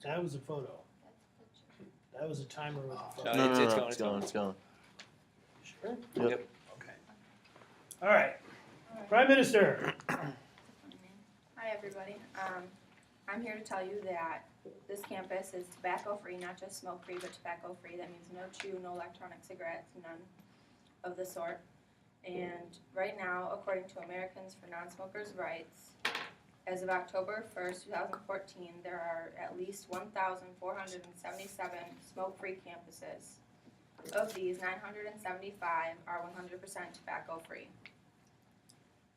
That was a photo. That was a timer with a photo. No, It's going. it's going. Sure? Yep. Okay. All right. Prime Minister. Hi, everybody. I'm here to tell you that this campus is tobacco-free, not just smoke-free, but tobacco-free. That means no chew, no electronic cigarettes, none of the sort. And right now, according to Americans for Non-Smokers' Rights, as of October 1st, 2014, there are at least 1,477 smoke-free campuses. Of these, 975 are 100% tobacco-free.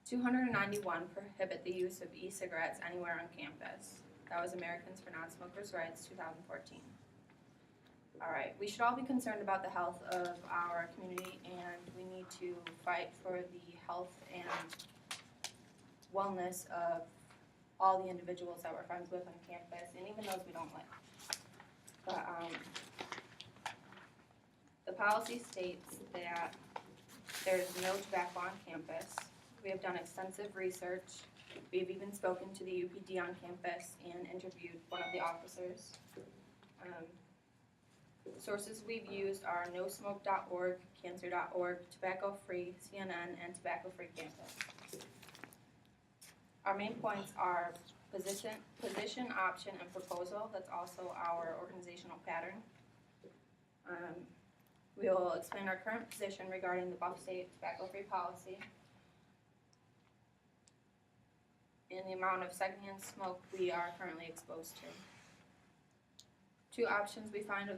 291 prohibit the use of e-cigarettes anywhere on campus. That was Americans for Non-Smokers' Rights, 2014. All right, we should all be concerned about the health of our community, and we need to fight for the health and wellness of all the individuals that we're friends with on campus, and even those we don't like. But the policy states that there's no tobacco on campus. We have done extensive research. We've even spoken to the UPD on campus and interviewed one of the officers. Sources we've used are nosmoke.org, cancer.org, Tobacco Free, CNN, and Tobacco Free Campus. Our main points are position, option, and proposal. That's also our organizational pattern. We will explain our current position regarding the Buff State tobacco-free policy and the amount of secondhand smoke we are currently exposed to. Two options we find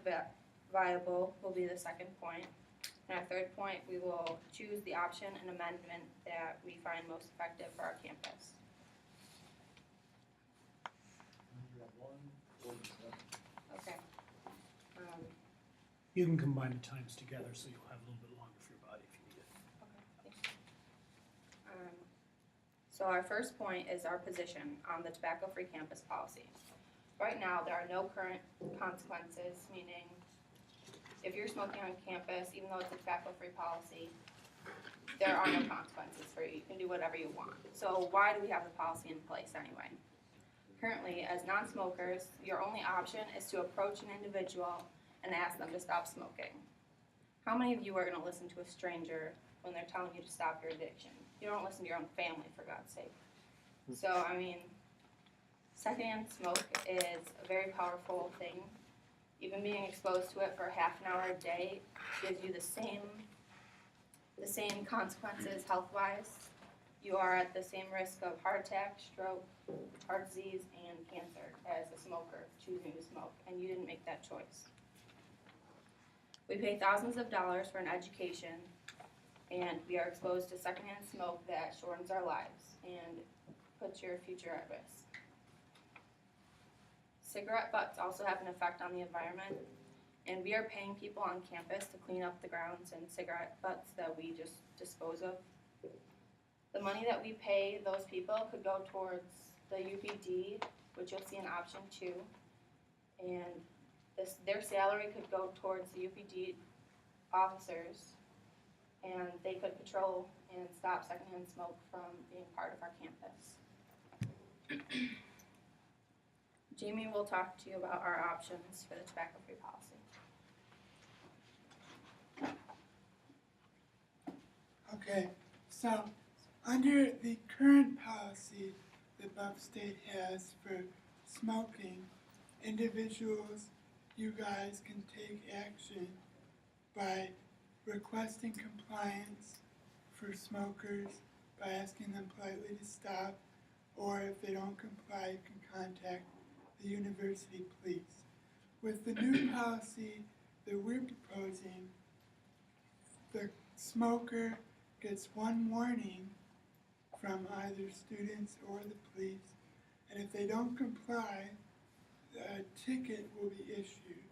viable will be the second point. And our third point, we will choose the option and amendment that we find most effective for our campus. Okay. You can combine the times together so you'll have a little bit longer for your body if you need it. Okay, thank you. So our first point is our position on the tobacco-free campus policy. Right now, there are no current consequences, meaning if you're smoking on campus, even though it's a tobacco-free policy, there are no consequences for you. You can do whatever you want. So why do we have the policy in place anyway? Currently, as non-smokers, your only option is to approach an individual and ask them to stop smoking. How many of you are going to listen to a stranger when they're telling you to stop your addiction? You don't listen to your own family, for God's sake. So, I mean, secondhand smoke is a very powerful thing. Even being exposed to it for half an hour a day gives you the same consequences health-wise. You are at the same risk of heart attack, stroke, heart disease, and cancer as a smoker choosing to smoke, and you didn't make that choice. We pay thousands of dollars for an education, and we are exposed to secondhand smoke that shortens our lives and puts your future at risk. Cigarette butts also have an effect on the environment, and we are paying people on campus to clean up the grounds and cigarette butts that we just dispose of. The money that we pay those people could go towards the UPD, which you'll see in option 2, and their salary could go towards the UPD officers, and they could patrol and stop secondhand smoke from being part of our campus. Jamie will talk to you about our options for the tobacco-free policy. Okay, so under the current policy that Buff State has for smoking, individuals, you guys can take action by requesting compliance for smokers by asking them politely to stop, or if they don't comply, you can contact the university police. With the new policy that we're proposing, the smoker gets one warning from either students or the police, and if they don't comply, a ticket will be issued.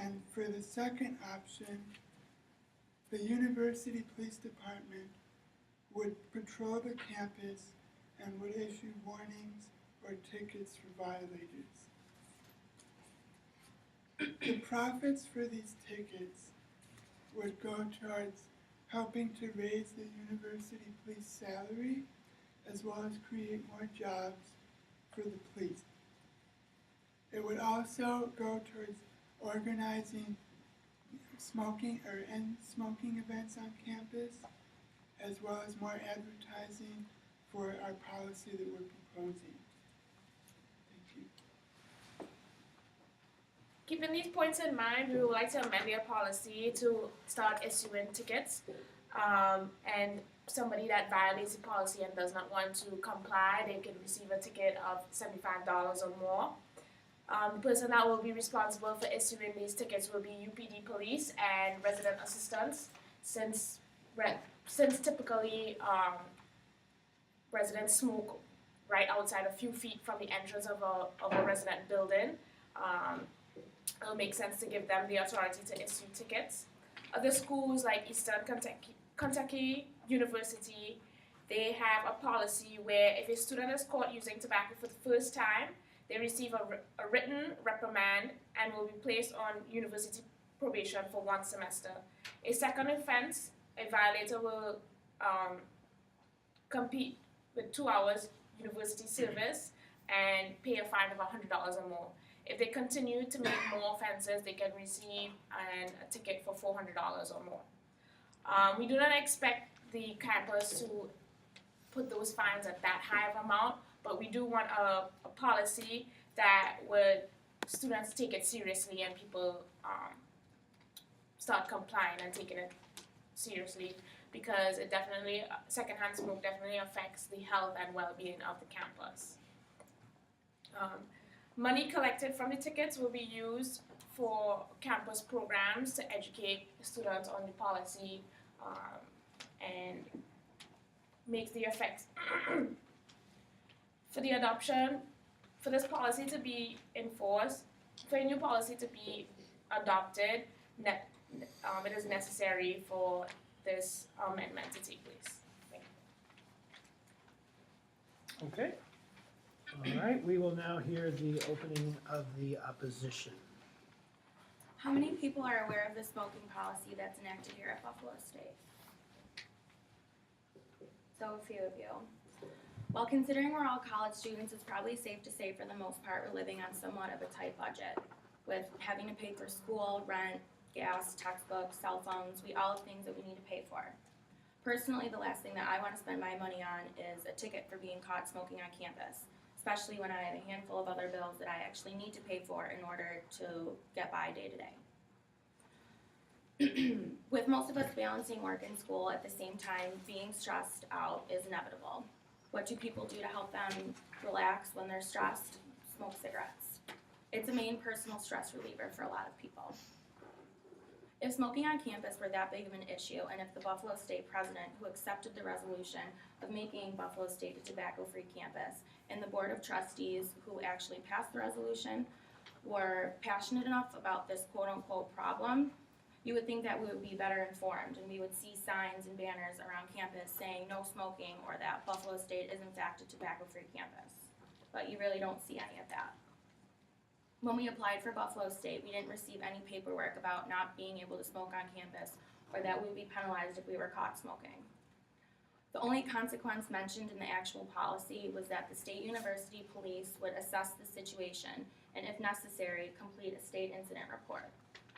And for the second option, the university police department would patrol the campus and would issue warnings or tickets for violators. The profits for these tickets would go towards helping to raise the university police salary, as as well as create more jobs for the police. It would also go towards organizing smoking or end smoking events on campus, as well as more advertising for our policy that we're proposing. Thank you. Keeping these points in mind, we would like to amend their policy to start issuing tickets, and somebody that violates the policy and does not want to comply, they can receive a ticket of $75 or more. The person that will be responsible for issuing these tickets will be UPD police and resident assistants, since typically residents smoke right outside a few feet from the entrance of a resident building. It'll make sense to give them the authority to issue tickets. Other schools like Eastern Kentucky University, they have a policy where if a student is caught using tobacco for the first time, they receive a written reprimand and will be placed on university probation for 1 semester. A second offense, a violator will compete with 2 hours university service and pay a fine of $100 or more. If they continue to make more offenses, they can receive a ticket for $400 or more. We do not expect the campus to put those fines at that high of amount, but we do want a policy that would students take it seriously and people start complying and taking it seriously, because it definitely, secondhand smoke definitely affects the health and well-being of the campus. Money collected from the tickets will be used for campus programs to educate students on the policy and make the effects. For the adoption, for this policy to be enforced, for a new policy to be adopted, it is necessary for this amendment to take place. Thank you. Okay. All right, we will now hear the opening of the opposition. How many people are aware of the smoking policy that's enacted here at Buffalo State? So a few of you. Well, considering we're all college students, it's probably safe to say for the most part we're living on somewhat of a tight budget, with having to pay for school, rent, gas, textbooks, cell phones, all the things that we need to pay for. Personally, the last thing that I want to spend my money on is a ticket for being caught smoking on campus, especially when I have a handful of other bills that I actually need to pay for in order to get by day to day. With most of us balancing work and school at the same time, being stressed out is inevitable. What do people do to help them relax when they're stressed? Smoke cigarettes. It's a main personal stress reliever for a lot of people. If smoking on campus were that big of an issue, and if the Buffalo State president, who accepted the resolution of making Buffalo State a tobacco-free campus, and the board of trustees who actually passed the resolution were passionate enough about this quote-unquote problem, you would think that we would be better informed and we would see signs and banners around campus saying no smoking or that Buffalo State is in fact a tobacco-free campus. But you really don't see any of that. When we applied for Buffalo State, we didn't receive any paperwork about not being able to smoke on campus or that we would be penalized if we were caught smoking. The only consequence mentioned in the actual policy was that the State University Police would assess the situation and, if necessary, complete a state incident report.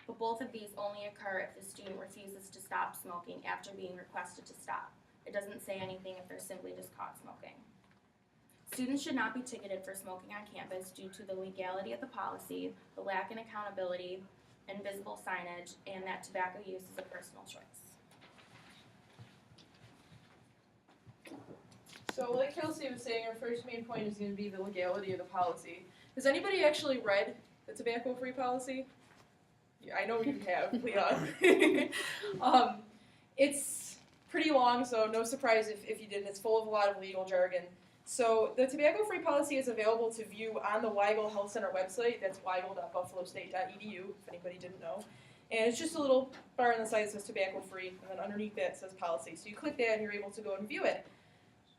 But both of these only occur if the student refuses to stop smoking after being requested to stop. It doesn't say anything if they're simply just caught smoking. Students should not be ticketed for smoking on campus due to the legality of the policy, the lack of accountability, and visible signage, and that tobacco use is a personal choice. So like Kelsey was saying, our first main point is going to be the legality of the policy. Has anybody actually read the tobacco-free policy? Yeah, I know you have, Leon. It's pretty long, so no surprise if you didn't. It's full of a lot of legal jargon. So the tobacco-free policy is available to view on the Weigel Health Center website. That's weigel.buffalostate.edu, if anybody didn't know. And it's just a little bar on the side that says tobacco-free, and then underneath that says policy. So you click that and you're able to go and view it.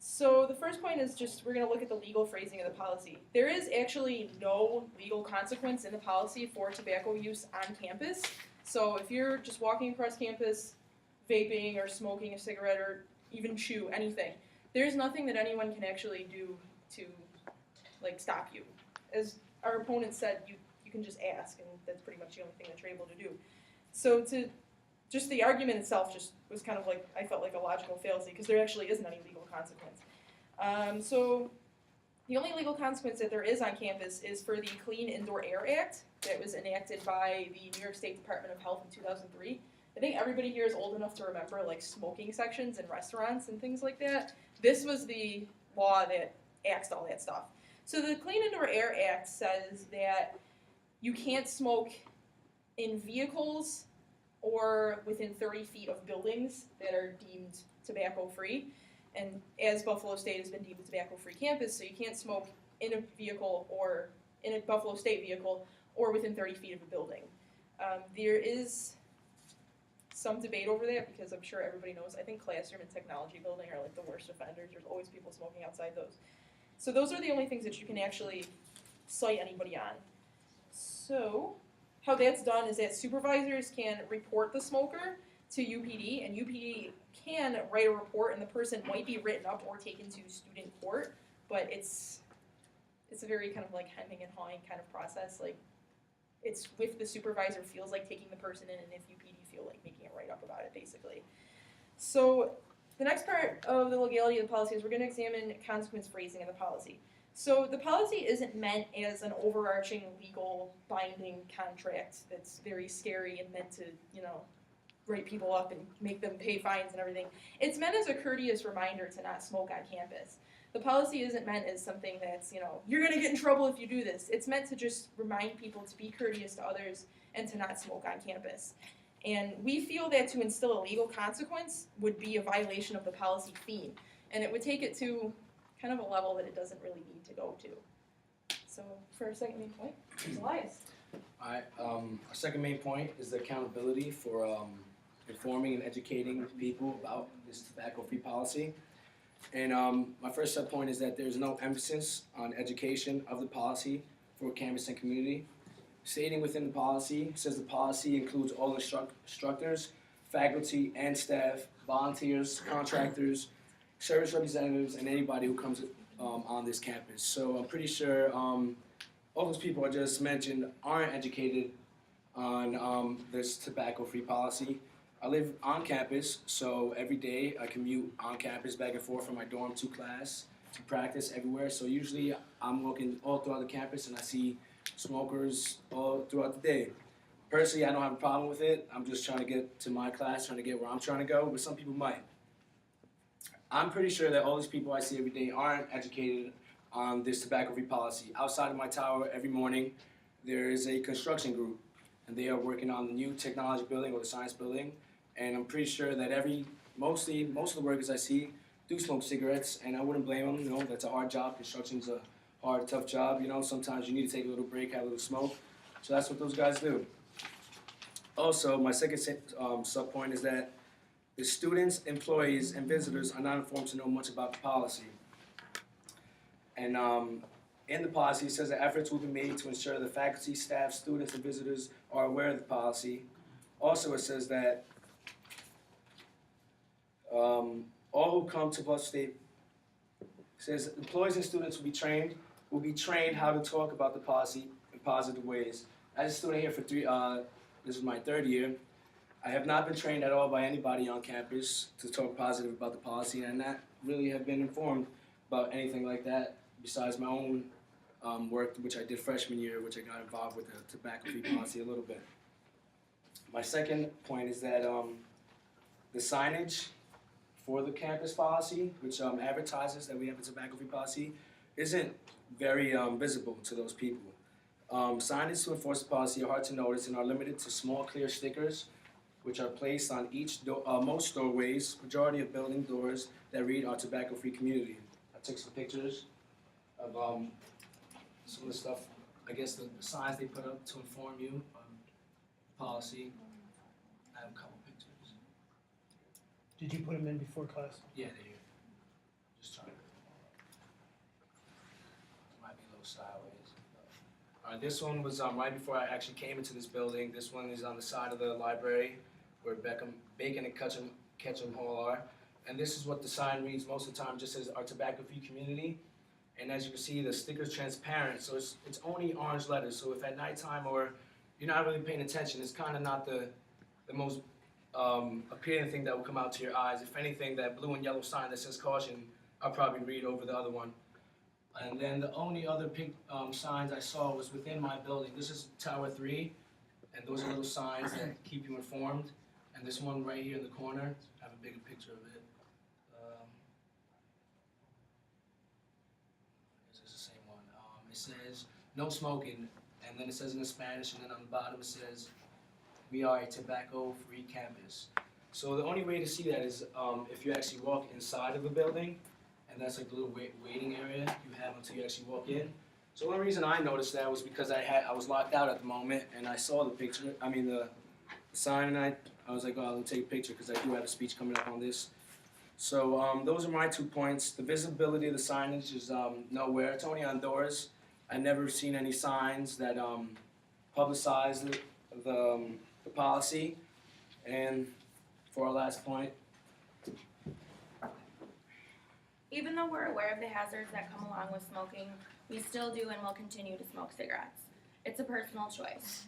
So the first point is just we're going to look at the legal phrasing of the policy. There is actually no legal consequence in the policy for tobacco use on campus. So if you're just walking across campus, vaping or smoking a cigarette or even chew anything, there's nothing that anyone can actually do to like stop you. As our opponent said, you can just ask, and that's pretty much the only thing that you're able to do. So just the argument itself just was kind of like, I felt like a logical fallacy, because there actually isn't any legal consequence. So the only legal consequence that there is on campus is for the Clean Indoor Air Act that was enacted by the New York State Department of Health in 2003. I think everybody here is old enough to remember like smoking sections in restaurants and things like that. This was the law that axed all that stuff. So the Clean Indoor Air Act says that you can't smoke in vehicles or within 30 feet of buildings that are deemed tobacco-free. And as Buffalo State has been deemed a tobacco-free campus, so you can't smoke in a vehicle or in a Buffalo State vehicle or within 30 feet of a building. There is some debate over that, because I'm sure everybody knows, I think classroom and technology building are like the worst offenders. There's always people smoking outside those. So those are the only things that you can actually cite anybody on. So how that's done is that supervisors can report the smoker to UPD, and UPD can write a report, and the person might be written up or taken to student court, but it's a very kind of like hemming and hawing kind of process. Like, it's if the supervisor feels like taking the person in, and if UPD feel like making a write-up about it, basically. So the next part of the legality of the policy is we're going to examine consequence phrasing in the policy. So the policy isn't meant as an overarching legal binding contract that's very scary and meant to, write people up and make them pay fines and everything. It's meant as a courteous reminder to not smoke on campus. The policy isn't meant as something that's, you're going to get in trouble if you do this. It's meant to just remind people to be courteous to others and to not smoke on campus. And we feel that to instill a legal consequence would be a violation of the policy theme. And it would take it to kind of a level that it doesn't really need to go to. So for our second main point, Elias. Alright, our second main point is the accountability for informing and educating people about this tobacco-free policy. And my first sub point is that there's no emphasis on education of the policy for campus and community. Stating within the policy says the policy includes all instructors, faculty, and staff, volunteers, contractors, service representatives, and anybody who comes on this campus. So I'm pretty sure all those people I just mentioned aren't educated on this tobacco-free policy. I live on campus, so every day I commute on campus back and forth from my dorm to class, to practice everywhere. So usually I'm walking all throughout the campus and I see smokers all throughout the day. Personally, I don't have a problem with it. I'm just trying to get to my class, trying to get where I'm trying to go, but some people might. I'm pretty sure that all these people I see every day aren't educated on this tobacco-free policy. Outside of my tower every morning, there is a construction group, and they are working on the new technology building or the science building. And I'm pretty sure that most of the workers I see do smoke cigarettes, and I wouldn't blame them. That's a hard job. Construction's a hard, tough job. Sometimes you need to take a little break, have a little smoke. So that's what those guys do. Also, my second sub point is that the students, employees, and visitors are not informed to know much about the policy. And in the policy, it says that efforts will be made to ensure the faculty, staff, students, and visitors are aware of the policy. Also, it says that all who come to Buffalo State, says employees and students will be trained how to talk about the policy in positive ways. As a student here for this is my third year, I have not been trained at all by anybody on campus to talk positive about the policy, and not really have been informed about anything like that besides my own work, which I did freshman year, which I got involved with the tobacco-free policy a little bit. My second point is that the signage for the campus policy, which advertises that we have a tobacco-free policy, isn't very visible to those people. Signage to enforce the policy are hard to notice and are limited to small clear stickers, which are placed on most doorways, majority of building doors that read our tobacco-free community. I took some pictures of some of the stuff, I guess the signs they put up to inform you of the policy. I have a couple pictures. Did you put them in before class? Yeah, they do. Just trying to. Might be a little sideways. This one was right before I actually came into this building. This one is on the side of the library where Bacon and Ketchum Hall are. and this is what the sign reads most of the time, just says our tobacco-free community. And as you can see, the sticker's transparent, so it's only orange letters. So if at nighttime or you're not really paying attention, it's kind of not the most appealing thing that will come out to your eyes. If anything, that blue and yellow sign that says caution, I'll probably read over the other one. And then the only other pink signs I saw was within my building. This is Tower 3, and those are little signs that keep you informed. And this one right here in the corner, I have a bigger picture of it. This is the same one. It says, no smoking, and then it says in Spanish, and then on the bottom it says, we are a tobacco-free campus. So the only way to see that is if you actually walk inside of a building, and that's like the little waiting area you have until you actually walk in. So one reason I noticed that was because I was locked out at the moment, and I saw the picture, the sign, and I was like, oh, I'll take a picture because I do have a speech coming up on this. So those are my 2 points. The visibility of the signage is nowhere. It's only on doors. I've never seen any signs that publicize the policy. And for our last point, Even though we're aware of the hazards that come along with smoking, we still do and will continue to smoke cigarettes. It's a personal choice.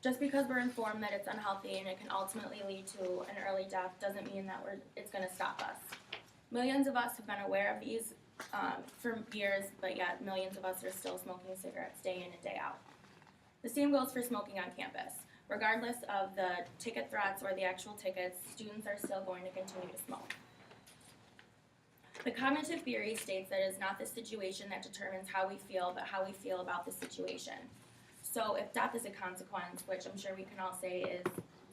Just because we're informed that it's unhealthy and it can ultimately lead to an early death doesn't mean that it's going to stop us. Millions of us have been aware of these for years, but yet millions of us are still smoking cigarettes day in and day out. The same goes for smoking on campus. Regardless of the ticket threats or the actual tickets, students are still going to continue to smoke. The cognitive theory states that it is not the situation that determines how we feel, but how we feel about the situation. So if death is a consequence, which I'm sure we can all say is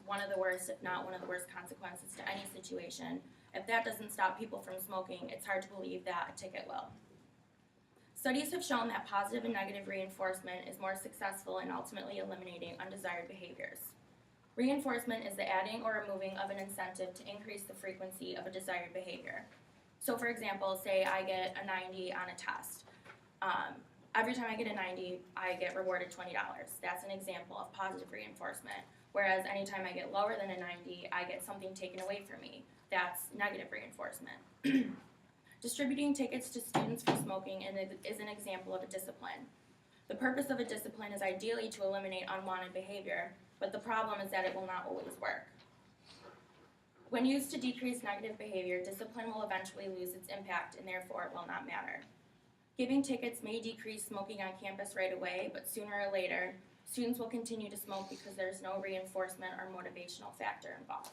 one of the worst, if not one of the worst consequences to any situation, if that doesn't stop people from smoking, it's hard to believe that a ticket will. Studies have shown that positive and negative reinforcement is more successful in ultimately eliminating undesired behaviors. Reinforcement is the adding or removing of an incentive to increase the frequency of a desired behavior. So for example, say I get a 90 on a test. Every time I get a 90, I get rewarded $20. That's an example of positive reinforcement. Whereas anytime I get lower than a 90, I get something taken away from me. That's negative reinforcement. Distributing tickets to students for smoking is an example of a discipline. The purpose of a discipline is ideally to eliminate unwanted behavior, but the problem is that it will not always work. When used to decrease negative behavior, discipline will eventually lose its impact and therefore it will not matter. Giving tickets may decrease smoking on campus right away, but sooner or later, students will continue to smoke because there's no reinforcement or motivational factor involved.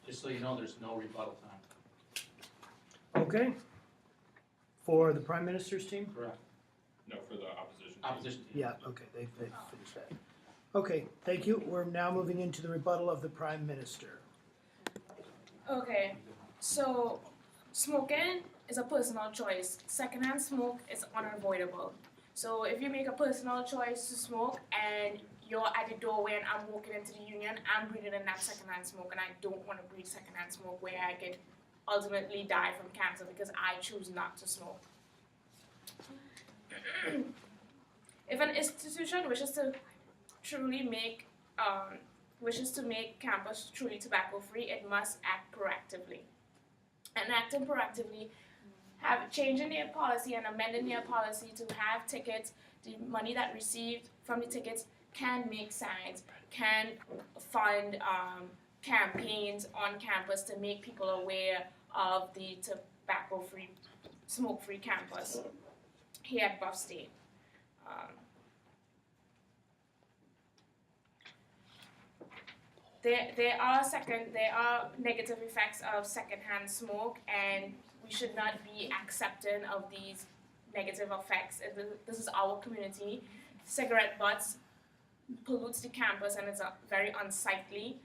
Just so you know, there's no rebuttal time. Okay. For the Prime Minister's team? Correct. No, for the opposition. Opposition team. Yeah, okay, they finished that. Okay, thank you. We're now moving into the rebuttal of the Prime Minister. Okay, so smoking is a personal choice. Secondhand smoke is unavoidable. So if you make a personal choice to smoke and you're at the doorway and I'm walking into the union, I'm breathing in that secondhand smoke and I don't want to breathe secondhand smoke where I could ultimately die from cancer because I choose not to smoke. If an institution wishes to truly make campus truly tobacco-free, it must act proactively. And acting proactively, changing their policy and amending their policy to have tickets, the money that received from the tickets can make signs, can fund campaigns on campus to make people aware of the tobacco-free, smoke-free campus here at Buff State. There are negative effects of secondhand smoke, and we should not be accepting of these negative effects. This is our community. Cigarette butts pollutes the campus, and it's very unsightly.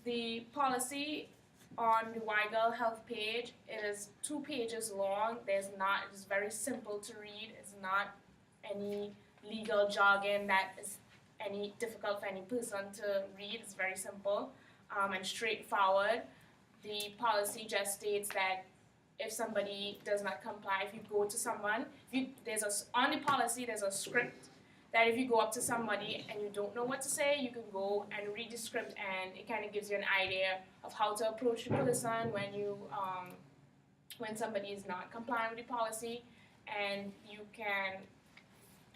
The policy on the Weigel Health page, it is 2 pages long. It is very simple to read. It's not any legal jargon that is any difficult for any person to read. It's very simple and straightforward. The policy just states that if somebody does not comply. If you go to someone, on the policy there's a script that if you go up to somebody and you don't know what to say, you can go and read the script, and it kind of gives you an idea of how to approach the person when somebody is not complying with the policy, and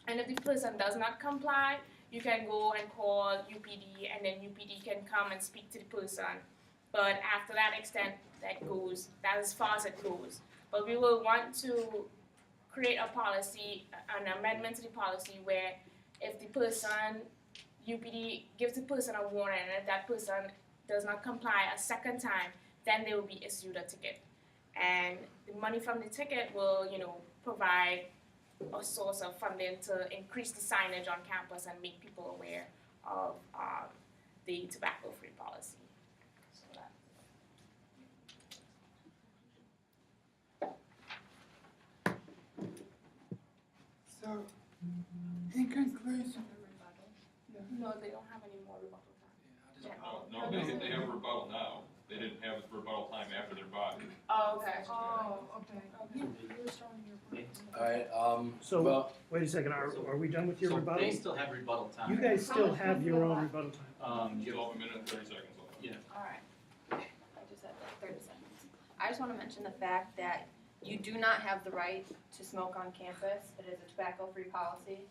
if the person does not comply, you can go and call UPD, and then UPD can come and speak to the person. But after that extent, that is as far as it goes. But we will want to create a policy, an amendment to the policy where if the person, UPD gives the person a warning, and if that person does not comply a second time, then they will be issued a ticket. And the money from the ticket will, provide a source of funding to increase the signage on campus and make people aware of the tobacco-free policy. So that. So, in conclusion, No, they don't have any more rebuttal time. No, they have a rebuttal now. They didn't have rebuttal time after their body. Oh, okay. Alright, So, well, wait a second, are we done with your So rebuttal? they still have rebuttal time. You guys still have your own rebuttal time. You still have a minute and 30 seconds left. Yeah. Alright. I just had like 30 seconds. I just want to mention the fact that you do not have the right to smoke on campus. It is a tobacco-free policy.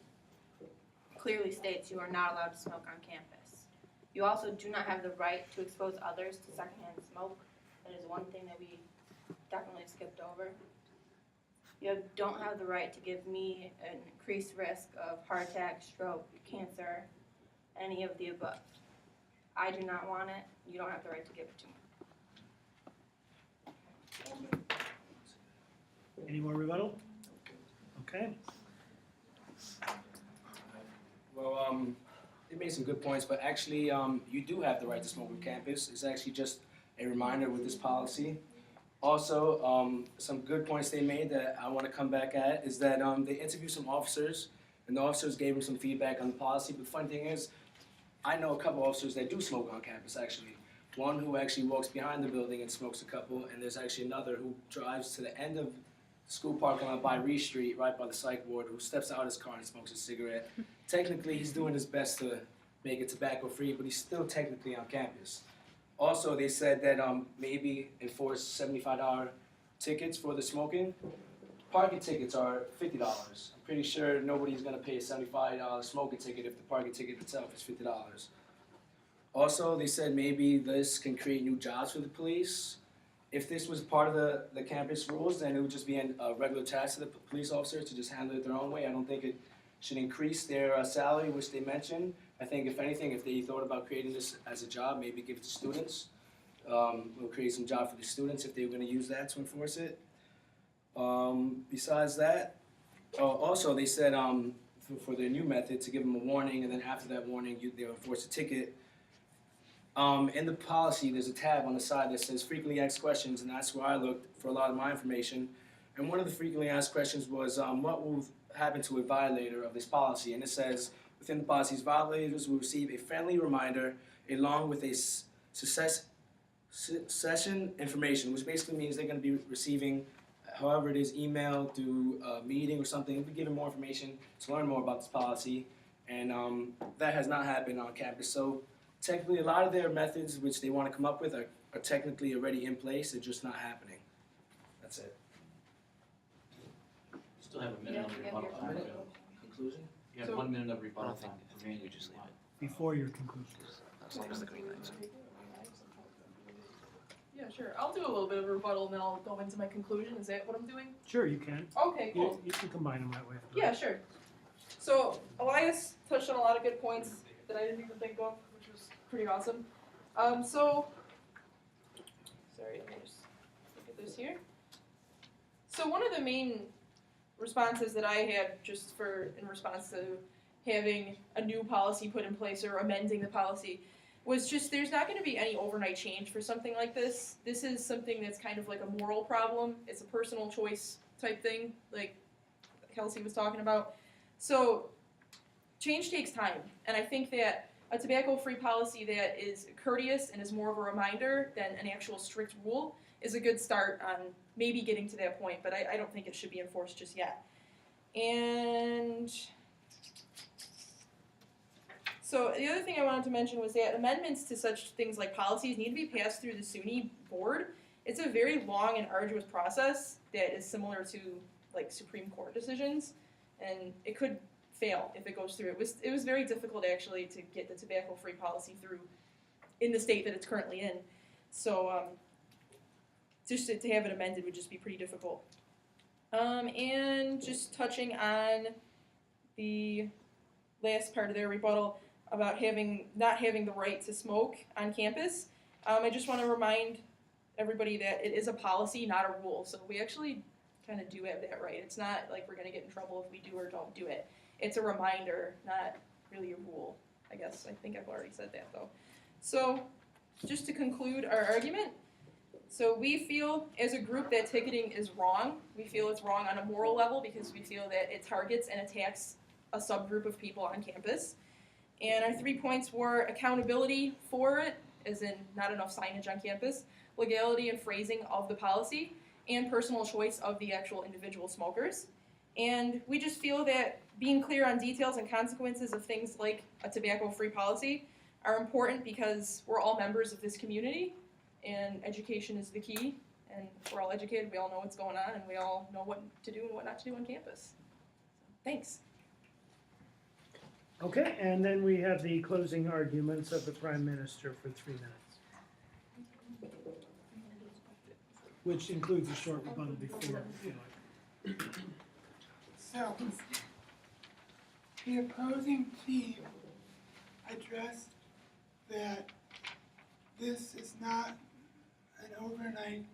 Clearly states you are not allowed to smoke on campus. You also do not have the right to expose others to secondhand smoke. That is one thing that we definitely skipped over. You don't have the right to give me an increased risk of heart attack, stroke, cancer, any of the above. I do not want it. You don't have the right to give it to me. Any more rebuttal? Okay. well, they made some good points, but actually, you do have the right to smoke on campus. It's actually just a reminder with this policy. Also, some good points they made that I want to come back at is that they interviewed some officers, and the officers gave them some feedback on the policy. But the funny thing is, I know a couple officers that do smoke on campus, actually. One who actually walks behind the building and smokes a couple, and there's actually another who drives to the end of the school parking lot by Reed Street, right by the psych ward, who steps out of his car and smokes a cigarette. Technically, he's doing his best to make it tobacco-free, but he's still technically on campus. Also, they said that maybe enforce $75 tickets for the smoking. Parking tickets are $50. I'm pretty sure nobody's gonna pay a $75 smoking ticket if the parking ticket itself is $50. Also, they said maybe this can create new jobs for the police. If this was part of the campus rules, then it would just be a regular task to the police officers to just handle it their own way. I don't think it should increase their salary, which they mentioned. I think if anything, if they thought about creating this as a job, maybe give it to students. We'll create some job for the students if they were going to use that to enforce it. Besides that, also they said for their new method to give them a warning, and then after that warning, they'll enforce a ticket. In the policy, there's a tab on the side that says frequently asked questions, and that's where I looked for a lot of my information. And one of the frequently asked questions was, what will happen to a violator of this policy? And it says, within the policies, violators will receive a friendly reminder along with a session information, which basically means they're going to be receiving, however it is, email through a meeting or something. We'll be given more information to learn more about this policy, and that has not happened on campus. So technically, a lot of their methods which they want to come up with are technically already in place. They're just not happening. That's it. Still have a minute of rebuttal time. Conclusion? You have 1 minute of rebuttal time. You just leave it. Before your conclusion. There's the green lights. Yeah, sure. I'll do a little bit of a rebuttal and then I'll go into my conclusion. Is that what I'm doing? Sure, you can. Okay, cool. You can combine them that way. Yeah, sure. So Elias touched on a lot of good points that I didn't even think of, which was pretty awesome. Sorry, let me just look at this here. So one of the main responses that I had just in response to having a new policy put in place or amending the policy was just there's not going to be any overnight change for something like this. This is something that's kind of like a moral problem. It's a personal choice type thing, like Kelsey was talking about. So change takes time, and I think that a tobacco-free policy that is courteous and is more of a reminder than an actual strict rule is a good start on maybe getting to that point, but I don't think it should be enforced just yet. And so the other thing I wanted to mention was that amendments to such things like policies need to be passed through the SUNY board. It's a very long and arduous process that is similar to like Supreme Court decisions, and it could fail if it goes through. It was very difficult actually to get the tobacco-free policy through in the state that it's currently in. So just to have it amended would just be pretty difficult. And just touching on the last part of their rebuttal about not having the right to smoke on campus, I just want to remind everybody that it is a policy, not a rule. So we actually kind of do have that right. It's not like we're going to get in trouble if we do or don't do it. It's a reminder, not really a rule. I guess I think I've already said that though. So just to conclude our argument, so we feel as a group that ticketing is wrong. We feel it's wrong on a moral level because we feel that it targets and attacks a subgroup of people on campus. And our 3 points were accountability for it, as in not enough signage on campus, legality and phrasing of the policy, and personal choice of the actual individual smokers. And we just feel that being clear on details and consequences of things like a tobacco-free policy are important because we're all members of this community, and education is the key, and we're all educated, we all know what's going on, and we all know what to do and what not to do on campus. Thanks. Okay, and then we have the closing arguments of the Prime Minister for 3 minutes, which includes a short rebuttal before. So, the opposing team addressed that this is not an overnight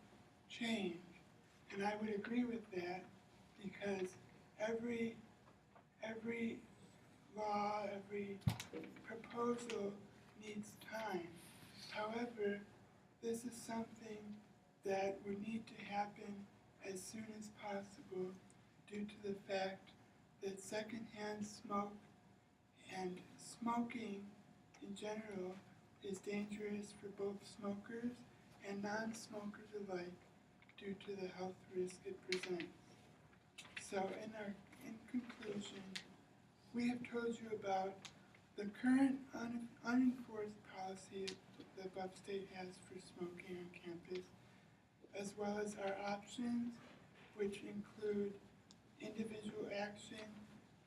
change, and I would agree with that because every law, every proposal needs time. However, this is something that would need to happen as soon as possible due to the fact that secondhand smoke and smoking in general is dangerous for both smokers and non-smokers alike due to the health risk it presents. So in conclusion, we have told you about the current unenforced policy that Buff State has for smoking on campus, as well as our options, which include individual action,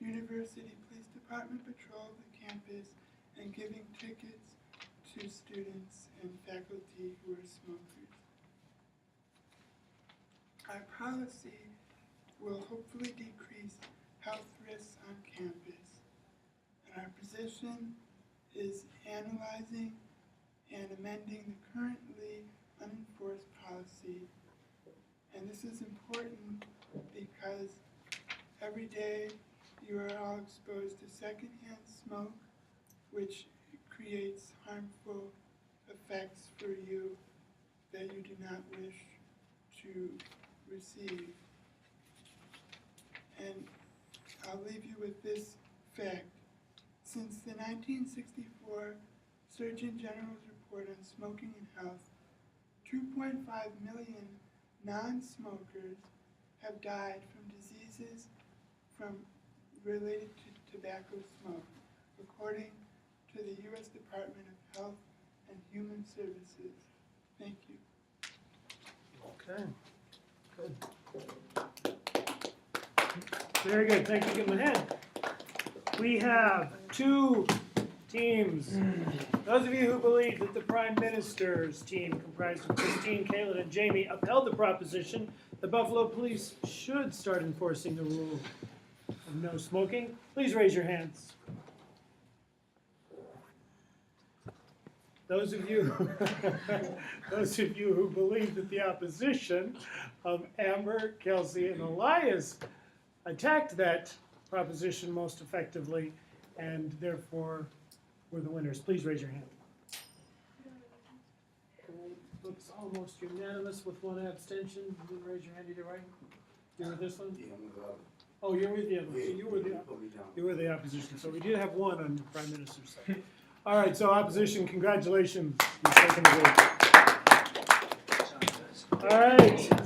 university police department patrol of the campus, and giving tickets to students and faculty who are smokers. Our policy will hopefully decrease health risks on campus. And our position is analyzing and amending the currently unenforced policy. And this is important because every day you are all exposed to secondhand smoke, which creates harmful effects for you that you do not wish to receive. And I'll leave you with this fact. Since the 1964 Surgeon General's report on smoking and health, 2.5 million non-smokers have died from diseases related to tobacco smoke, according to the U.S. Department of Health and Human Services. Thank you. Okay, good. Very good, thank you, Goodman Head. We have 2 teams. Those of you who believe that the Prime Minister's team, comprised of Christine, Caitlin, and Jamie, upheld the proposition the Buffalo Police should start enforcing the rule of no smoking, please raise your hands. Those of you who believe that the opposition of Amber, Kelsey, and Elias attacked that proposition most effectively and therefore were the winners, please raise your hand. Looks almost unanimous with 1 abstention. You didn't raise your hand either way? You were this one? Yeah, I'm with the other. Oh, you're with the other one. So you were the opposition. So we did have 1 on the Prime Minister's side. All right, so opposition, congratulations. You've taken the vote. All right.